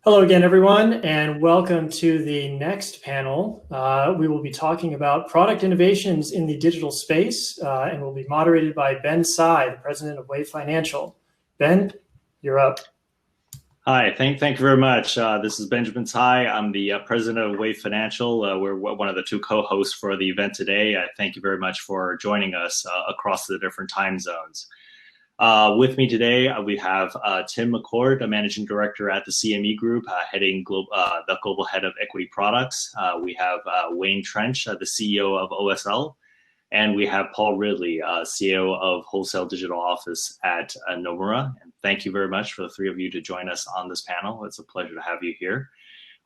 Hello again, everyone, and welcome to the next panel. We will be talking about product innovations in the digital space, and will be moderated by Ben Tsai, the president of Wave Financial. Ben, you're up. Hi, thank you very much. This is Benjamin Tsai. I'm the president of Wave Financial. We're one of the two co-hosts for the event today. Thank you very much for joining us across the different time zones. With me today, we have Tim McCord, a managing director at the CME Group, heading the global head of equity products. We have Wayne Trench, the CEO of OSL. And we have Paul Ridley, CEO of Wholesale Digital Office at Nomura. And thank you very much for the three of you to join us on this panel. It's a pleasure to have you here.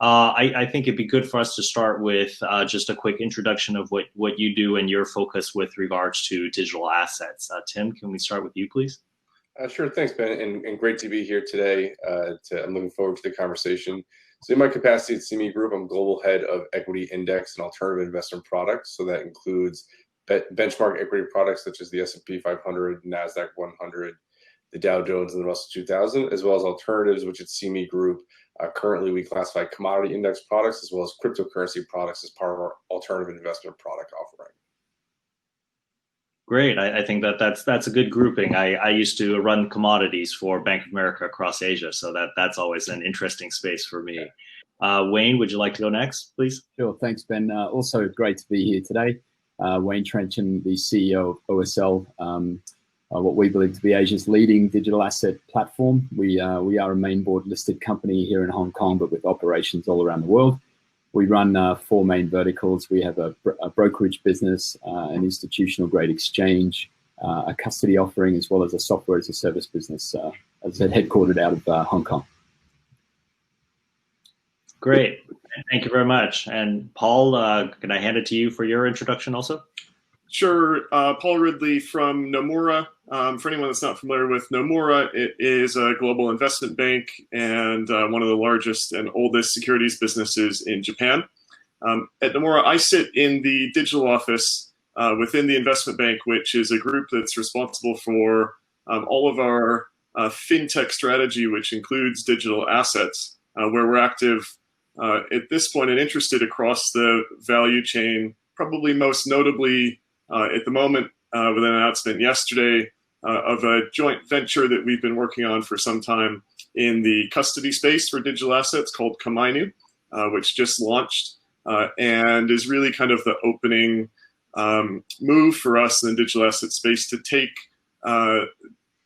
I think it'd be good for us to start with just a quick introduction of what you do and your focus with regards to digital assets. Tim, can we start with you, please? Sure, thanks, Ben, and great to be here today. I'm looking forward to the conversation. So in my capacity at CME Group, I'm global head of equity index and alternative investment products. So that includes benchmark equity products such as the S&P 500, NASDAQ 100, the Dow Jones, and the Russell 2000, as well as alternatives, which at CME Group, currently we classify commodity index products as well as cryptocurrency products as part of our alternative investment product offering. Great. I think that's a good grouping. I used to run commodities for Bank of America across Asia, so that's always an interesting space for me. Wayne, would you like to go next, please? Sure. Thanks, Ben. Also great to be here today. Wayne Trench, the CEO of OSL, what we believe to be Asia's leading digital asset platform. We are a main board listed company here in Hong Kong, but with operations all around the world. We run four main verticals. We have a brokerage business, an institutional grade exchange, a custody offering, as well as a software as a service business, as I said, headquartered out of Hong Kong. Great. Thank you very much. And Paul, can I hand it to you for your introduction also? Sure. Paul Ridley from Nomura. For anyone that's not familiar with Nomura, it is a global investment bank and one of the largest and oldest securities businesses in Japan. At Nomura, I sit in the digital office within the investment bank, which is a group that's responsible for all of our fintech strategy, which includes digital assets, where we're active at this point and interested across the value chain, probably most notably at the moment with an announcement yesterday of a joint venture that we've been working on for some time in the custody space for digital assets called Komainu, which just launched and is really kind of the opening move for us in the digital asset space to take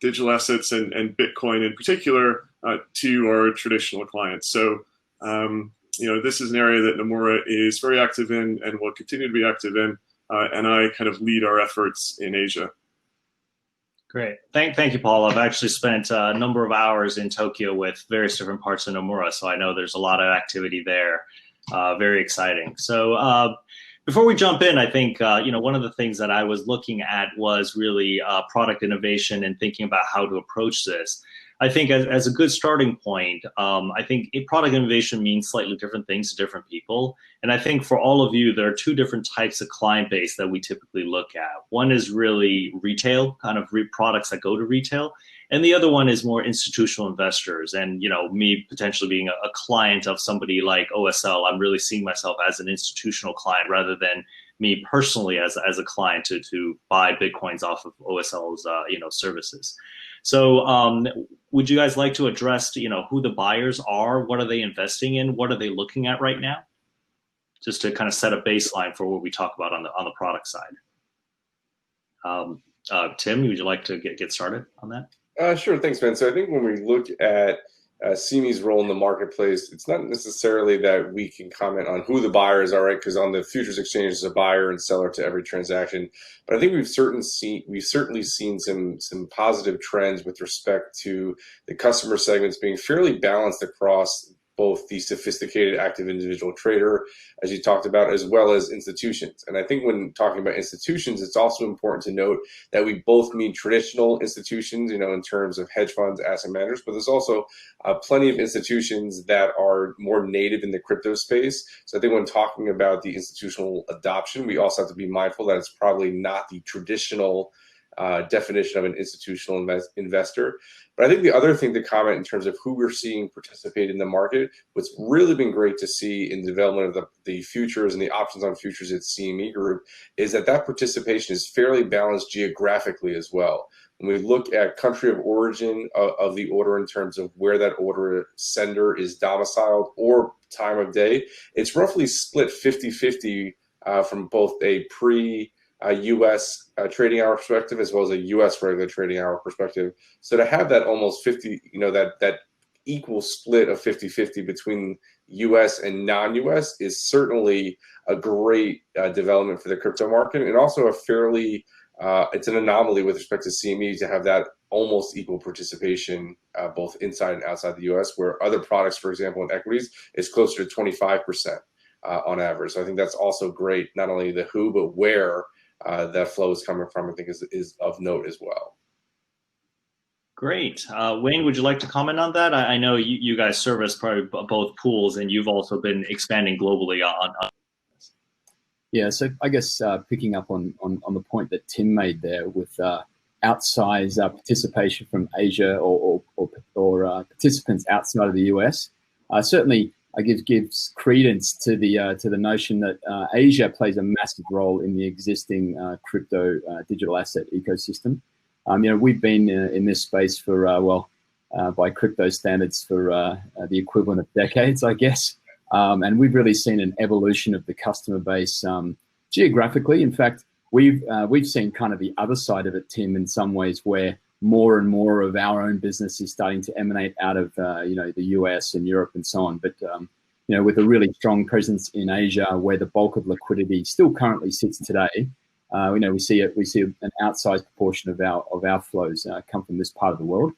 digital assets and Bitcoin in particular to our traditional clients. So this is an area that Nomura is very active in and will continue to be active in, and I kind of lead our efforts in Asia. Great. Thank you, Paul. I've actually spent a number of hours in Tokyo with various different parts of Nomura, so I know there's a lot of activity there. Very exciting. So before we jump in, I think one of the things that I was looking at was really product innovation and thinking about how to approach this. I think as a good starting point, I think product innovation means slightly different things to different people. And I think for all of you, there are two different types of client base that we typically look at. One is really retail, kind of products that go to retail. And the other one is more institutional investors. And, me potentially being a client of somebody like OSL, I'm really seeing myself as an institutional client rather than me personally as a client to buy Bitcoins off of OSL's, services. So would you guys like to address, who the buyers are? What are they investing in? What are they looking at right now? Just to kind of set a baseline for what we talk about on the product side. Tim, would you like to get started on that? Sure, thanks, Ben. So I think when we look at CME's role in the marketplace, it's not necessarily that we can comment on who the buyers are, right? Because on the futures exchange, there's a buyer and seller to every transaction. But I think we've certainly seen some positive trends with respect to the customer segments being fairly balanced across both the sophisticated active individual trader, as you talked about, as well as institutions. And I think when talking about institutions, it's also important to note that we both mean traditional institutions, in terms of hedge funds, asset managers, but there's also plenty of institutions that are more native in the crypto space. So I think when talking about the institutional adoption, we also have to be mindful that it's probably not the traditional definition of an institutional investor. But I think the other thing to comment in terms of who we're seeing participate in the market, what's really been great to see in the development of the futures and the options on futures at CME Group is that participation is fairly balanced geographically as well. When we look at country of origin of the order in terms of where that order sender is domiciled or time of day, it's roughly split 50-50 from both a US trading hour perspective as well as a US regular trading hour perspective. So to have that almost 50, that equal split of 50-50 between US and non-US is certainly a great development for the crypto market, and also a fairly, it's an anomaly with respect to CME to have that almost equal participation both inside and outside the US, where other products, for example, in equities, is closer to 25% on average. So I think that's also great, not only the who, but where that flow is coming from, I think is of note as well. Great. Wayne, would you like to comment on that? I know you guys service probably both pools, and you've also been expanding globally on this. Yeah, so I guess picking up on the point that Tim made there with outsized participation from Asia or participants outside of the US, certainly I gives credence to the notion that Asia plays a massive role in the existing crypto digital asset ecosystem. We've been in this space for by crypto standards for the equivalent of decades, I guess, and we've really seen an evolution of the customer base geographically. In fact, we've seen kind of the other side of it, Tim, in some ways, where more and more of our own business is starting to emanate out of the US and Europe and so on. But with a really strong presence in Asia, where the bulk of liquidity still currently sits today, we see an outsized proportion of our flows come from this part of the world.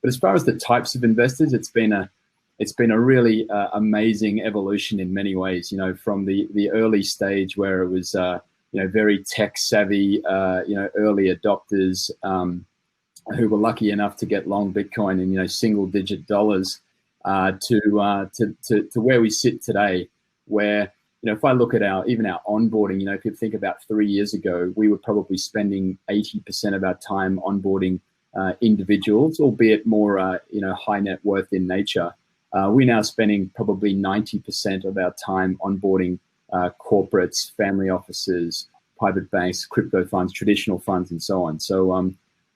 But as far as the types of investors, it's been a really amazing evolution in many ways. From the early stage where it was very tech savvy, early adopters who were lucky enough to get long Bitcoin in single digit dollars, to where we sit today, where if I look at our onboarding, if you think about 3 years ago, we were probably spending 80% of our time onboarding individuals, albeit more high net worth in nature. We're now spending probably 90% of our time onboarding corporates, family offices, private banks, crypto funds, traditional funds, and so on. So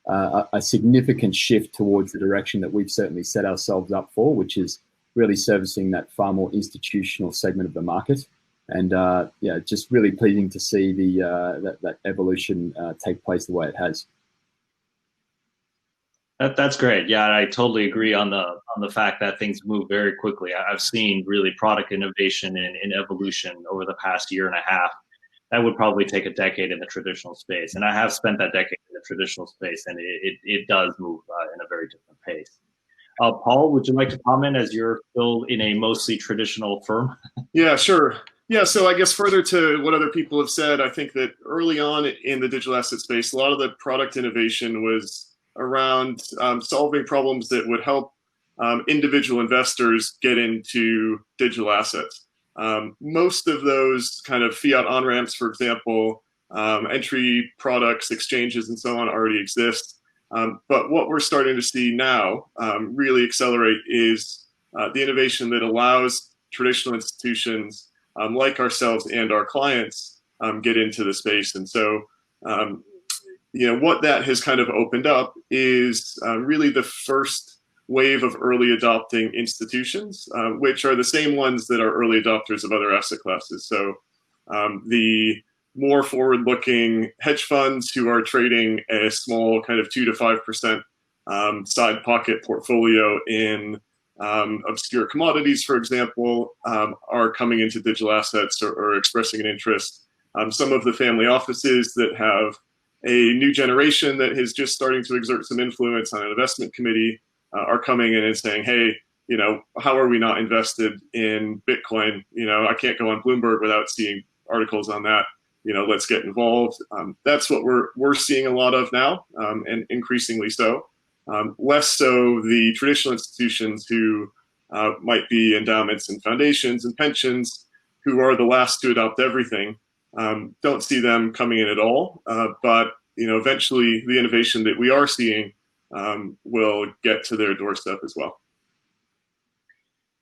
a significant shift towards the direction that we've certainly set ourselves up for, which is really servicing that far more institutional segment of the market. And just really pleasing to see that evolution take place the way it has. That's great. Yeah, I totally agree on the fact that things move very quickly. I've seen really product innovation and evolution over the past year and a half. That would probably take a decade in the traditional space, and I have spent that decade in the traditional space, and it does move in a very different pace. Paul, would you like to comment, as you're still in a mostly traditional firm? Yeah, sure. Yeah, so I guess further to what other people have said, I think that early on in the digital asset space, a lot of the product innovation was around solving problems that would help individual investors get into digital assets. Most of those kind of fiat on-ramps, for example, entry products, exchanges, and so on already exist. But what we're starting to see now really accelerate is the innovation that allows traditional institutions like ourselves and our clients get into the space. And so, what that has kind of opened up is really the first wave of early adopting institutions, which are the same ones that are early adopters of other asset classes. So the more forward-looking hedge funds who are trading a small kind of 2 to 5% side pocket portfolio in obscure commodities, for example, are coming into digital assets or expressing an interest. Some of the family offices that have a new generation that is just starting to exert some influence on an investment committee are coming in and saying, hey, how are we not invested in Bitcoin? I can't go on Bloomberg without seeing articles on that. Let's get involved. That's what we're seeing a lot of now, and increasingly so. Less so the traditional institutions who might be endowments and foundations and pensions, who are the last to adopt everything. Don't see them coming in at all. But eventually the innovation that we are seeing will get to their doorstep as well.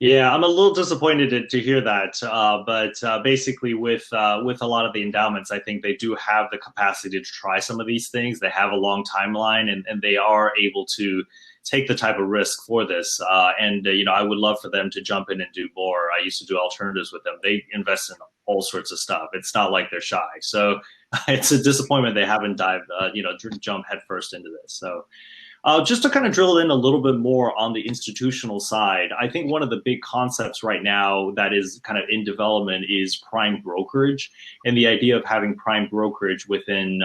Yeah, I'm a little disappointed to hear that, but basically with a lot of the endowments, I think they do have the capacity to try some of these things. They have a long timeline, and they are able to take the type of risk for this. I would love for them to jump in and do more. I used to do alternatives with them. They invest in all sorts of stuff. It's not like they're shy. So it's a disappointment they haven't jump headfirst into this. So. Just to kind of drill in a little bit more on the institutional side, I think one of the big concepts right now that is kind of in development is prime brokerage, and the idea of having prime brokerage within,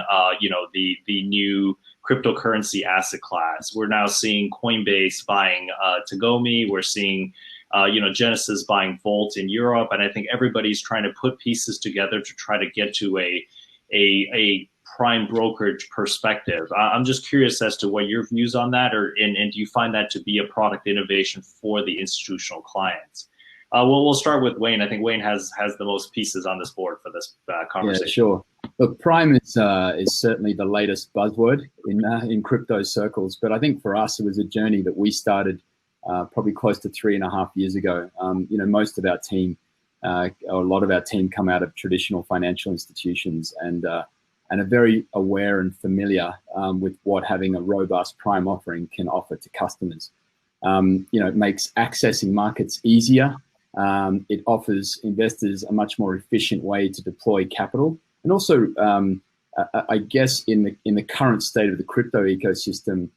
the new cryptocurrency asset class. We're now seeing Coinbase buying Tagomi. We're seeing, Genesis buying Volt in Europe, and I think everybody's trying to put pieces together to try to get to a prime brokerage perspective. I'm just curious as to what your views on that, and do you find that to be a product innovation for the institutional clients? We'll start with Wayne. I think Wayne has the most pieces on this board for this conversation. Yeah, sure. Look, prime is certainly the latest buzzword in crypto circles, but I think for us it was a journey that we started probably close to 3.5 years ago. Most of our team, or a lot of our team, come out of traditional financial institutions and are very aware and familiar with what having a robust prime offering can offer to customers. It makes accessing markets easier. It offers investors a much more efficient way to deploy capital. And also, I guess in the current state of the crypto ecosystem,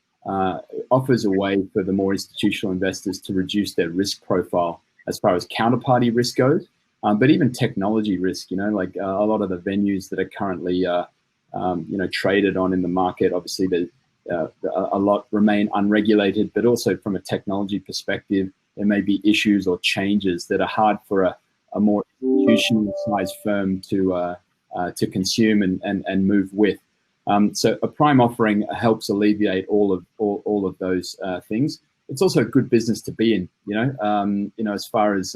offers a way for the more institutional investors to reduce their risk profile as far as counterparty risk goes, but even technology risk, like a lot of the venues that are currently traded on in the market. Obviously, a lot remain unregulated, but also from a technology perspective, there may be issues or changes that are hard for a more institutional-sized firm to consume and move with. So a prime offering helps alleviate all of those things. It's also a good business to be in. As far as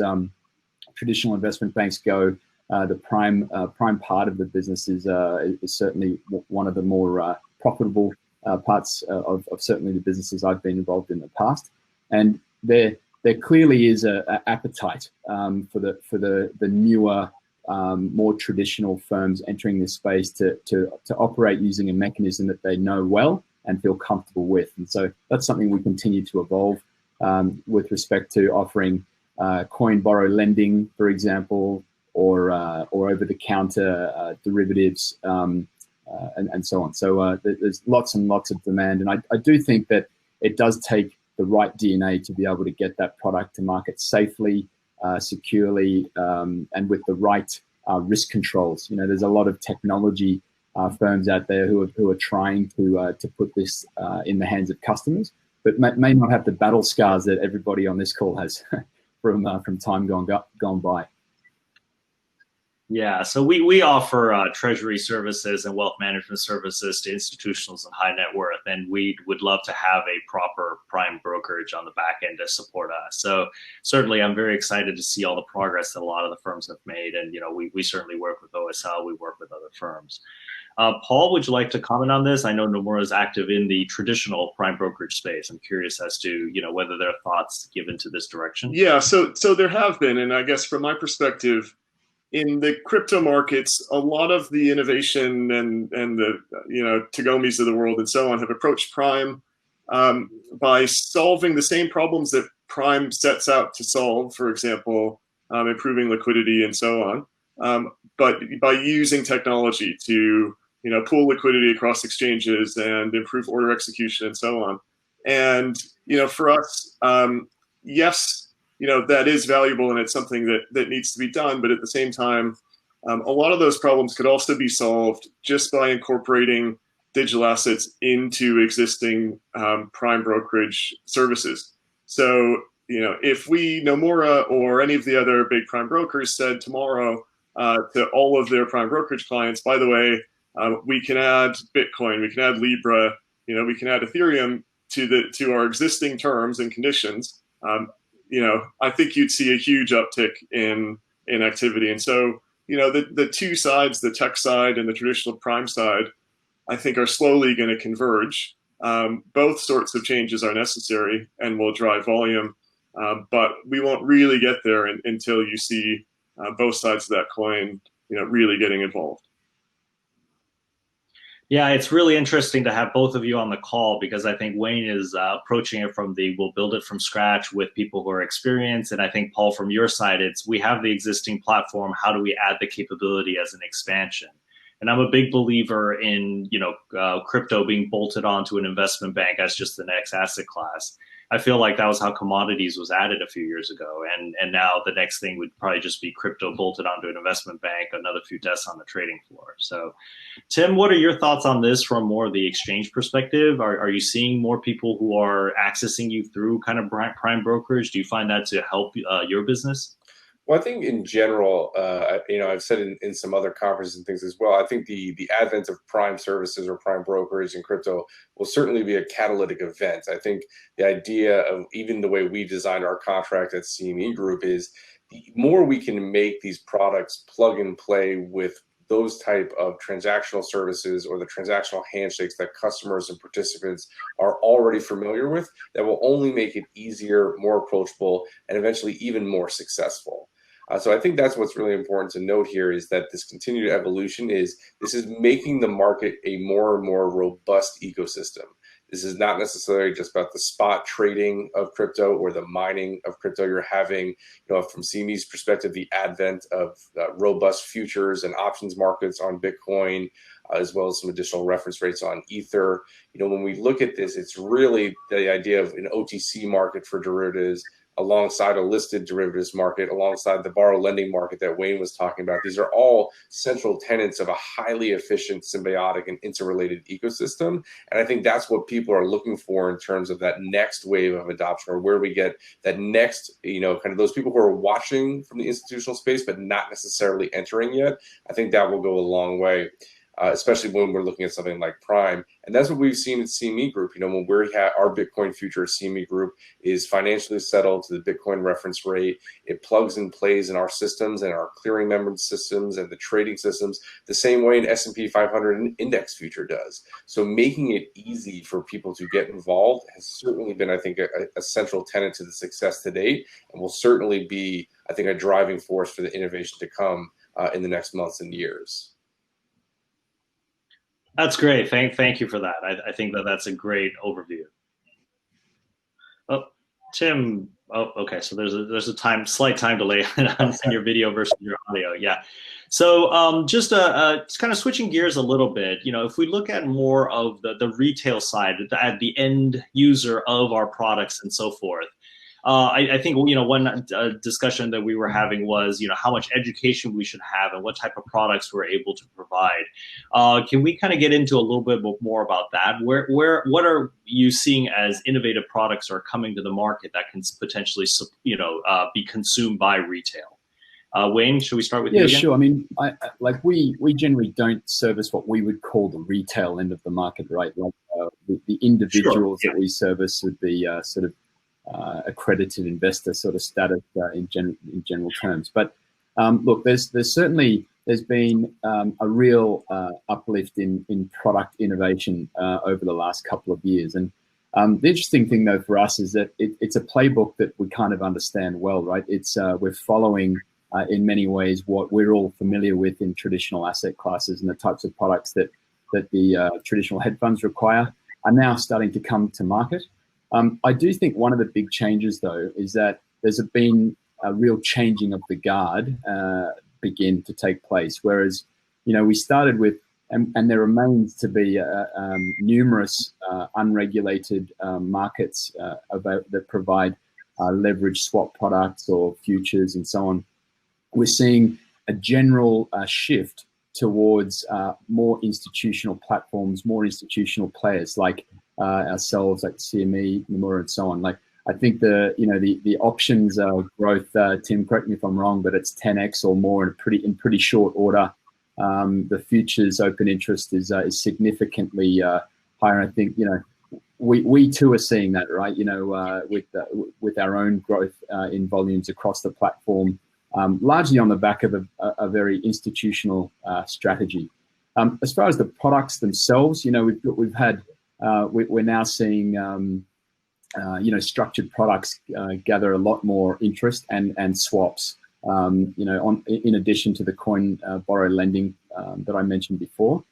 traditional investment banks go, the prime part of the business is certainly one of the more profitable parts of certainly the businesses I've been involved in the past. And there clearly is an appetite for the newer, more traditional firms entering this space to operate using a mechanism that they know well and feel comfortable with. And so that's something we continue to evolve with respect to offering coin borrow lending, for example, or over-the-counter derivatives, and so on. So there's lots and lots of demand. And I do think that it does take the right DNA to be able to get that product to market safely, securely, and with the right risk controls. There's a lot of technology firms out there who are trying to put this in the hands of customers, but may not have the battle scars that everybody on this call has from time gone by. Yeah, so we offer treasury services and wealth management services to institutionals and high net worth, and we would love to have a proper prime brokerage on the back end to support us. So certainly I'm very excited to see all the progress that a lot of the firms have made, and we certainly work with OSL, we work with other firms. Paul, would you like to comment on this? I know Nomura is active in the traditional prime brokerage space. I'm curious as to whether there are thoughts given to this direction. Yeah, so there have been, and I guess from my perspective, in the crypto markets, a lot of the innovation and the Tagomis of the world and so on have approached prime by solving the same problems that prime sets out to solve. For example, improving liquidity and so on, but by using technology to pool liquidity across exchanges and improve order execution and so on. And for us, yes. That is valuable and it's something that needs to be done. But at the same time, a lot of those problems could also be solved just by incorporating digital assets into existing prime brokerage services. So, if we, Nomura or any of the other big prime brokers said tomorrow to all of their prime brokerage clients, by the way, we can add Bitcoin, we can add Libra, we can add Ethereum to our existing terms and conditions. I think you'd see a huge uptick in activity. And so, the two sides, the tech side and the traditional prime side, I think are slowly going to converge. Both sorts of changes are necessary and will drive volume, but we won't really get there until you see both sides of that coin, really getting involved. Yeah, it's really interesting to have both of you on the call because I think Wayne is approaching it from the we'll build it from scratch with people who are experienced. And I think, Paul, from your side, it's we have the existing platform. How do we add the capability as an expansion? And I'm a big believer in, crypto being bolted onto an investment bank as just the next asset class. I feel like that was how commodities was added a few years ago. And now the next thing would probably just be crypto bolted onto an investment bank, another few desks on the trading floor. So, Tim, what are your thoughts on this from more of the exchange perspective? Are you seeing more people who are accessing you through kind of prime brokerage? Do you find that to help your business? Well, I think in general, I've said in some other conferences and things as well, I think the advent of prime services or prime brokerage in crypto will certainly be a catalytic event. I think the idea of even the way we designed our contract at CME Group is the more we can make these products plug and play with those type of transactional services or the transactional handshakes that customers and participants are already familiar with, that will only make it easier, more approachable, and eventually even more successful. So I think that's what's really important to note here is that this continued evolution is making the market a more and more robust ecosystem. This is not necessarily just about the spot trading of crypto or the mining of crypto. You're having, from CME's perspective, the advent of robust futures and options markets on Bitcoin, as well as some additional reference rates on Ether. When we look at this, it's really the idea of an OTC market for derivatives, alongside a listed derivatives market, alongside the borrow lending market that Wayne was talking about. These are all central tenets of a highly efficient, symbiotic, and interrelated ecosystem. And I think that's what people are looking for in terms of that next wave of adoption, or where we get that next, kind of those people who are watching from the institutional space, but not necessarily entering yet. I think that will go a long way. Especially when we're looking at something like Prime. And that's what we've seen at CME Group. When we have our Bitcoin future at CME Group is financially settled to the Bitcoin reference rate. It plugs and plays in our systems and our clearing member systems and the trading systems the same way an S&P 500 index future does. So making it easy for people to get involved has certainly been, I think, a central tenet to the success to date, and will certainly be, I think, a driving force for the innovation to come in the next months and years. That's great. Thank you for that. I think that's a great overview. Oh, Tim. Oh, okay. So there's a slight time delay on your video versus your audio. Yeah. So just kind of switching gears a little bit. If we look at more of the retail side, at the end user of our products and so forth. I think one discussion that we were having was how much education we should have and what type of products we're able to provide. Can we kind of get into a little bit more about that? What are you seeing as innovative products are coming to the market that can potentially be consumed by retail? Wayne, should we start with you again? Yeah, sure. I mean, we generally don't service what we would call the retail end of the market, right? Like the individuals that we service would be sort of accredited investor sort of status in general terms. But look, there's been a real uplift in product innovation over the last couple of years. And the interesting thing though for us is that it's a playbook that we kind of understand well, right? It's we're following in many ways what we're all familiar with in traditional asset classes, and the types of products that the traditional hedge funds require are now starting to come to market. I do think one of the big changes, though, is that there's been a real changing of the guard begin to take place. Whereas, we started with, and there remains to be numerous unregulated markets that provide leverage swap products or futures and so on. We're seeing a general shift towards more institutional platforms, more institutional players like ourselves, like CME, Nomura, and so on. Like, I think the options growth, Tim, correct me if I'm wrong, but it's 10x or more in pretty short order. The futures open interest is significantly higher. I think we too are seeing that, right? With our own growth in volumes across the platform, largely on the back of a very institutional strategy. As far as the products themselves, we've had we're now seeing structured products gather a lot more interest and swaps. In addition to the coin borrow lending that I mentioned before.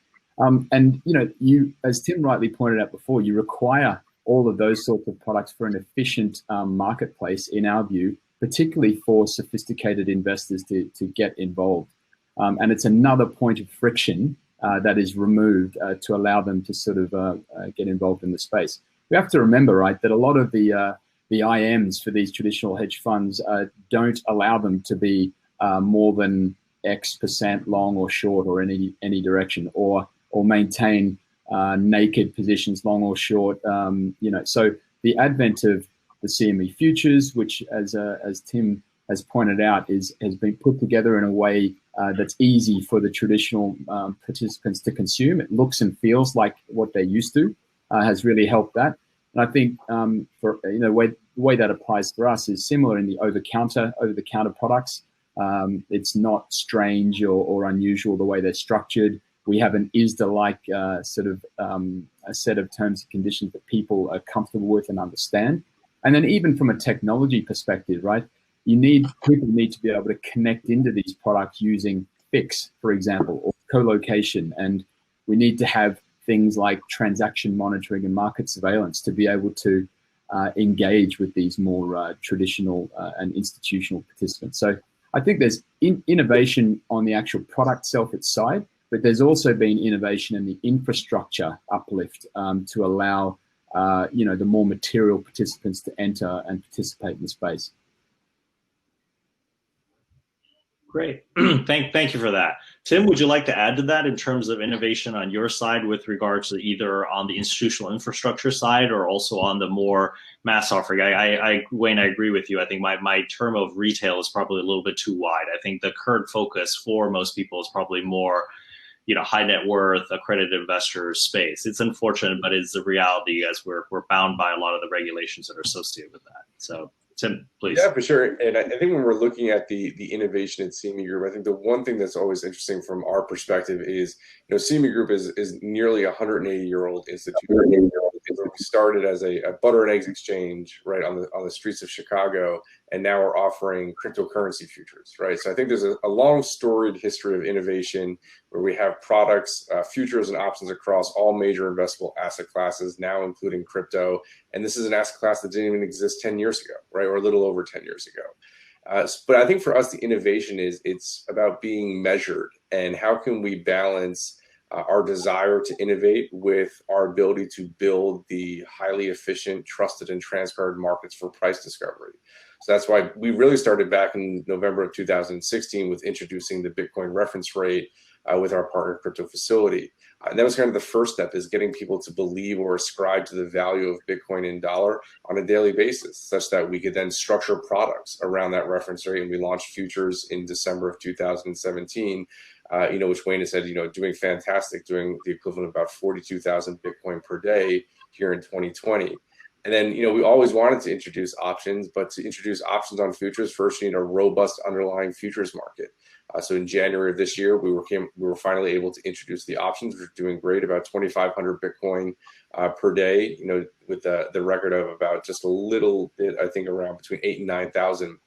You, as Tim rightly pointed out before, you require all of those sorts of products for an efficient marketplace, in our view, particularly for sophisticated investors to get involved. And it's another point of friction that is removed to allow them to sort of get involved in the space. We have to remember, right, that a lot of the IMs for these traditional hedge funds don't allow them to be more than X% long or short or any direction, or maintain naked positions long or short. So the advent of the CME futures, which as Tim has pointed out, has been put together in a way that's easy for the traditional participants to consume. It looks and feels like what they're used to, has really helped that. And I think the way that applies for us is similar in the over-the-counter products. It's not strange or unusual the way they're structured. We have an ISDA-like sort of a set of terms and conditions that people are comfortable with and understand. And then even from a technology perspective, right, people need to be able to connect into these products using FIX, for example, or co-location. And we need to have things like transaction monitoring and market surveillance to be able to engage with these more traditional and institutional participants. So I think there's innovation on the actual product side, but there's also been innovation in the infrastructure uplift to allow the more material participants to enter and participate in the space. Great. Thank you for that. Tim, would you like to add to that in terms of innovation on your side with regards to either on the institutional infrastructure side or also on the more mass offering? Wayne, I agree with you. I think my term of retail is probably a little bit too wide. I think the current focus for most people is probably more, high net worth, accredited investors space. It's unfortunate, but it's the reality as we're bound by a lot of the regulations that are associated with that. So Tim, please. Yeah, for sure. And I think when we're looking at the innovation at CME Group, I think the one thing that's always interesting from our perspective is, CME Group is nearly a 180-year-old institution. We started as a butter and eggs exchange, right, on the streets of Chicago, and now we're offering cryptocurrency futures, right? So I think there's a long storied history of innovation where we have products, futures and options across all major investable asset classes, now including crypto. And this is an asset class that didn't even exist 10 years ago, right, or a little over 10 years ago. But I think for us, the innovation it's about being measured, and how can we balance our desire to innovate with our ability to build the highly efficient, trusted, and transparent markets for price discovery. So that's why we really started back in November of 2016 with introducing the Bitcoin reference rate with our partner Crypto Facility. And that was kind of the first step, is getting people to believe or ascribe to the value of Bitcoin and dollar on a daily basis, such that we could then structure products around that reference rate. And we launched futures in December of 2017, which Wayne has said, doing fantastic, doing the equivalent of about 42,000 Bitcoin per day here in 2020. And then, we always wanted to introduce options, but to introduce options on futures, first you need a robust underlying futures market. So in January of this year, we were finally able to introduce the options, which are doing great, about 2,500 Bitcoin per day, with the record of about just a little bit, I think around between 8,000 and 9,000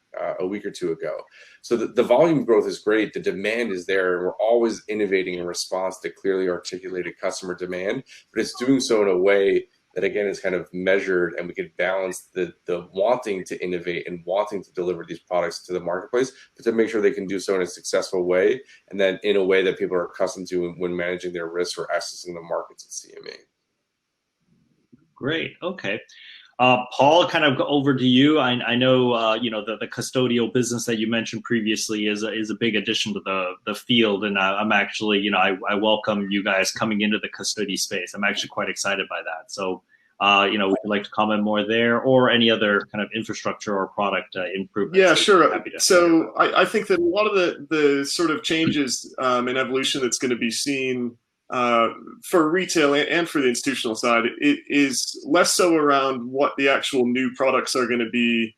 a week or two ago. So the volume growth is great. The demand is there, and we're always innovating in response to clearly articulated customer demand, but it's doing so in a way that, again, is kind of measured, and we can balance the wanting to innovate and wanting to deliver these products to the marketplace, but to make sure they can do so in a successful way, and then in a way that people are accustomed to when managing their risks or accessing the markets at CME. Great. Okay. Paul, kind of over to you. I know, the custodial business that you mentioned previously is a big addition to the field. And I'm actually, I welcome you guys coming into the custody space. I'm actually quite excited by that. So, would you like to comment more there, or any other kind of infrastructure or product improvements? Yeah, sure. So I think that a lot of the sort of changes and evolution that's going to be seen for retail and for the institutional side, it is less so around what the actual new products are going to be,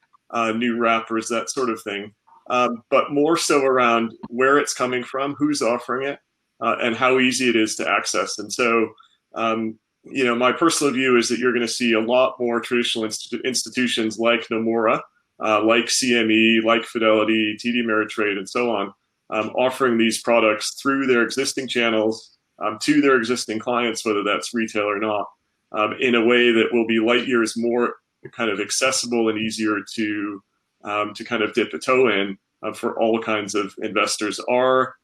new wrappers, that sort of thing, but more so around where it's coming from, who's offering it, and how easy it is to access. And so, my personal view is that you're going to see a lot more traditional institutions like Nomura, like CME, like Fidelity, TD Ameritrade, and so on, offering these products through their existing channels to their existing clients, whether that's retail or not, in a way that will be light years more kind of accessible and easier to kind of dip a toe in for all kinds of investors. Our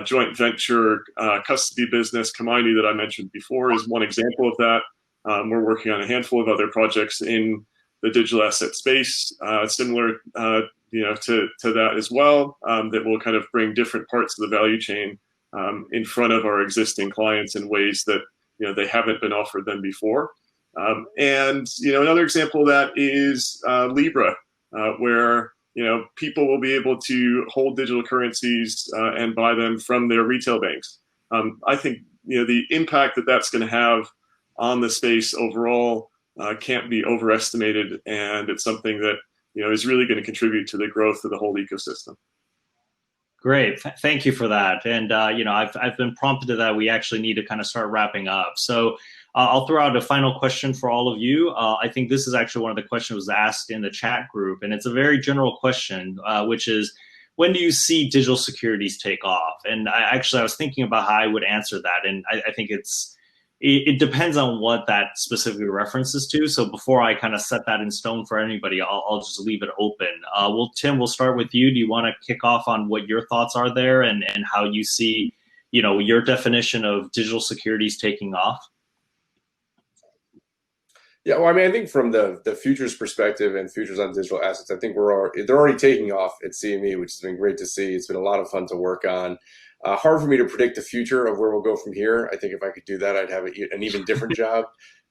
joint venture custody business, Kamini, that I mentioned before, is one example of that. We're working on a handful of other projects in the digital asset space, similar to that as well, that will kind of bring different parts of the value chain in front of our existing clients in ways that they haven't been offered them before. And another example of that is Libra, where people will be able to hold digital currencies and buy them from their retail banks. I think the impact that that's going to have on the space overall can't be overestimated, and it's something that is really going to contribute to the growth of the whole ecosystem. Great, thank you for that. And I've been prompted to that. We actually need to kind of start wrapping up. So I'll throw out a final question for all of you. I think this is actually one of the questions was asked in the chat group, and it's a very general question, which is, when do you see digital securities take off? And I was thinking about how I would answer that, and I think it depends on what that specifically references to. So before I kind of set that in stone for anybody, I'll just leave it open. Tim, we'll start with you. Do you want to kick off on what your thoughts are there and how you see, your definition of digital securities taking off? Yeah, well, I mean, I think from the futures perspective and futures on digital assets, I think they're already taking off at CME, which has been great to see. It's been a lot of fun to work on. Hard for me to predict the future of where we'll go from here. I think if I could do that, I'd have an even different job.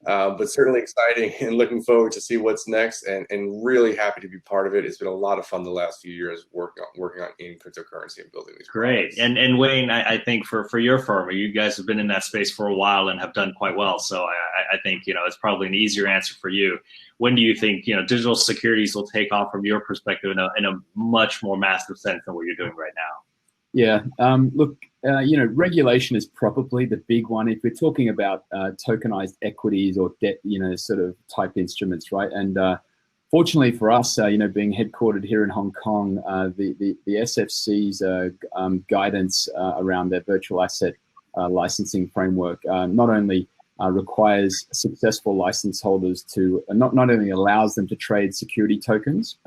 But certainly exciting and looking forward to see what's next, and really happy to be part of it. It's been a lot of fun the last few years working on in cryptocurrency and building these Great. products. And Wayne, I think for your firm, you guys have been in that space for a while and have done quite well. So I think it's probably an easier answer for you. When do you think digital securities will take off from your perspective in a much more massive sense than what you're doing right now? Yeah, look, regulation is probably the big one. If we're talking about tokenized equities or debt, sort of type instruments, right? And fortunately for us, being headquartered here in Hong Kong, the SFC's guidance around their virtual asset licensing framework not only requires successful license holders to not only allows them to trade security tokens,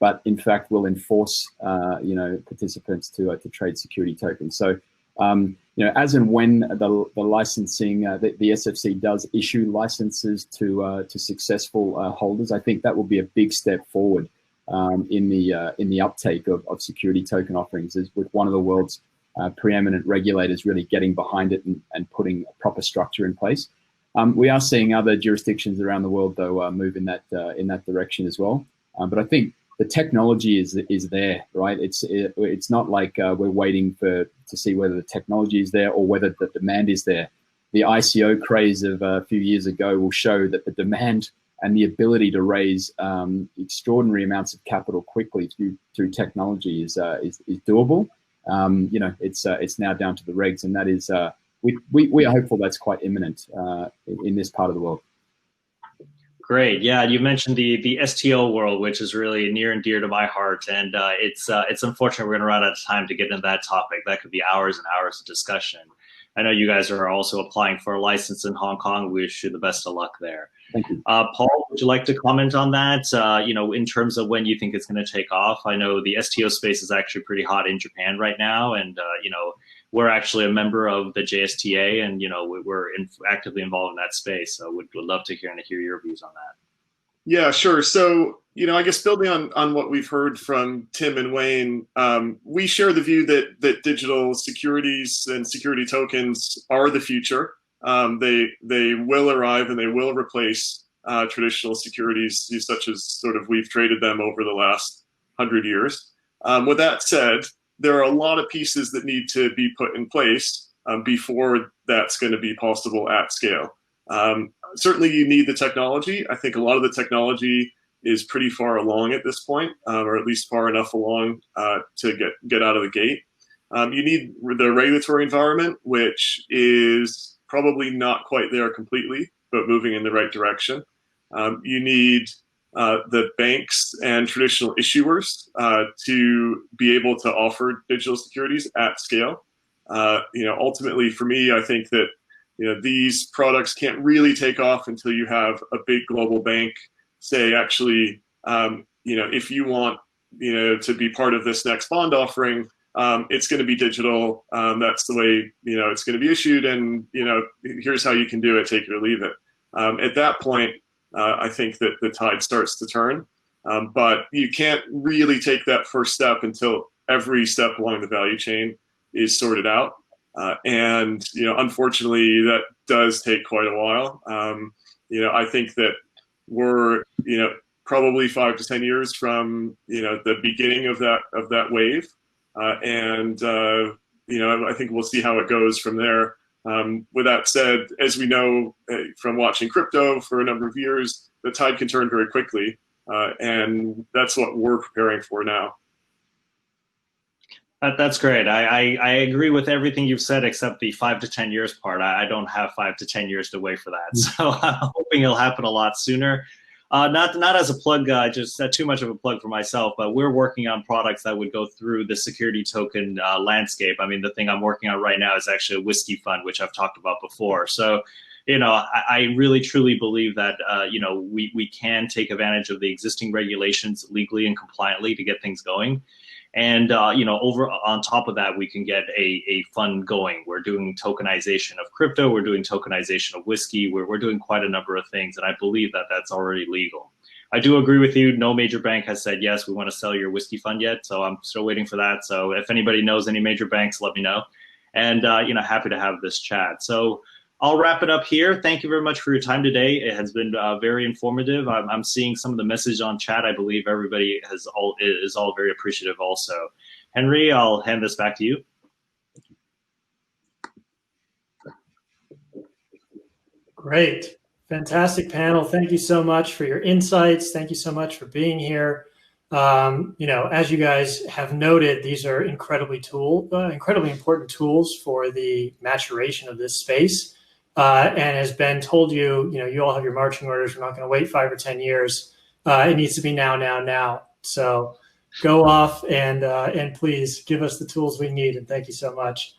but in fact will enforce participants to trade security tokens. So as and when the licensing, the SFC does issue licenses to successful holders, I think that will be a big step forward in the uptake of security token offerings, is with one of the world's preeminent regulators really getting behind it and putting a proper structure in place. We are seeing other jurisdictions around the world though move in that direction as well. But I think the technology is there, right? It's not like we're waiting to see whether the technology is there or whether the demand is there. The ICO craze of a few years ago will show that the demand and the ability to raise extraordinary amounts of capital quickly through technology is doable. It's now down to the regs, and that is we are hopeful that's quite imminent in this part of the world. Great. Yeah, you mentioned the STO world, which is really near and dear to my heart, and it's unfortunate we're going to run out of time to get into that topic. That could be hours and hours of discussion. I know you guys are also applying for a license in Hong Kong. We wish you the best of luck there. Thank you. Paul, would you like to comment on that? In terms of when you think it's going to take off? I know the STO space is actually pretty hot in Japan right now, and we're actually a member of the JSTA, and we're actively involved in that space. So would love to hear your views on that. Yeah, sure. So I guess building on what we've heard from Tim and Wayne, we share the view that digital securities and security tokens are the future. They will arrive and they will replace traditional securities, such as sort of we've traded them over the last 100 years. With that said, there are a lot of pieces that need to be put in place before that's going to be possible at scale. Certainly you need the technology. I think a lot of the technology is pretty far along at this point, or at least far enough along to get out of the gate. You need the regulatory environment, which is probably not quite there completely, but moving in the right direction. You need the banks and traditional issuers to be able to offer digital securities at scale. Ultimately, for me, I think that these products can't really take off until you have a big global bank say, actually, if you want to be part of this next bond offering, it's going to be digital. That's the way it's going to be issued, and here's how you can do it. Take it or leave it. At that point, I think that the tide starts to turn, but you can't really take that first step until every step along the value chain is sorted out. And unfortunately, that does take quite a while. I think that we're probably 5 to 10 years from the beginning of that wave, and I think we'll see how it goes from there. With that said, as we know from watching crypto for a number of years, the tide can turn very quickly, and that's what we're preparing for now. That's great. I agree with everything you've said except the 5 to 10 years part. I don't have 5 to 10 years to wait for that, so I'm hoping it'll happen a lot sooner. Not as a plug, just too much of a plug for myself, but we're working on products that would go through the security token landscape. I mean, the thing I'm working on right now is actually a whiskey fund, which I've talked about before. So, I really truly believe that, we can take advantage of the existing regulations legally and compliantly to get things going. And, over on top of that, we can get a fund going. We're doing tokenization of crypto. We're doing tokenization of whiskey. We're doing quite a number of things. And I believe that that's already legal. I do agree with you. No major bank has said, yes, we want to sell your whiskey fund yet. So I'm still waiting for that. So if anybody knows any major banks, let me know. And, happy to have this chat. So I'll wrap it up here. Thank you very much for your time today. It has been very informative. I'm seeing some of the message on chat. I believe everybody is all very appreciative also. Henry, I'll hand this back to you. Great. Fantastic panel. Thank you so much for your insights. Thank you so much for being here. As you guys have noted, these are incredibly important tools for the maturation of this space. And as Ben told you, you all have your marching orders. We're not going to wait 5 or 10 years. It needs to be now. So go off and please give us the tools we need. And thank you so much.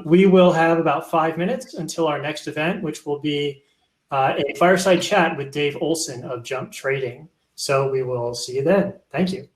We will have about 5 minutes until our next event, which will be a fireside chat with Dave Olson of Jump Trading. So we will see you then. Thank you.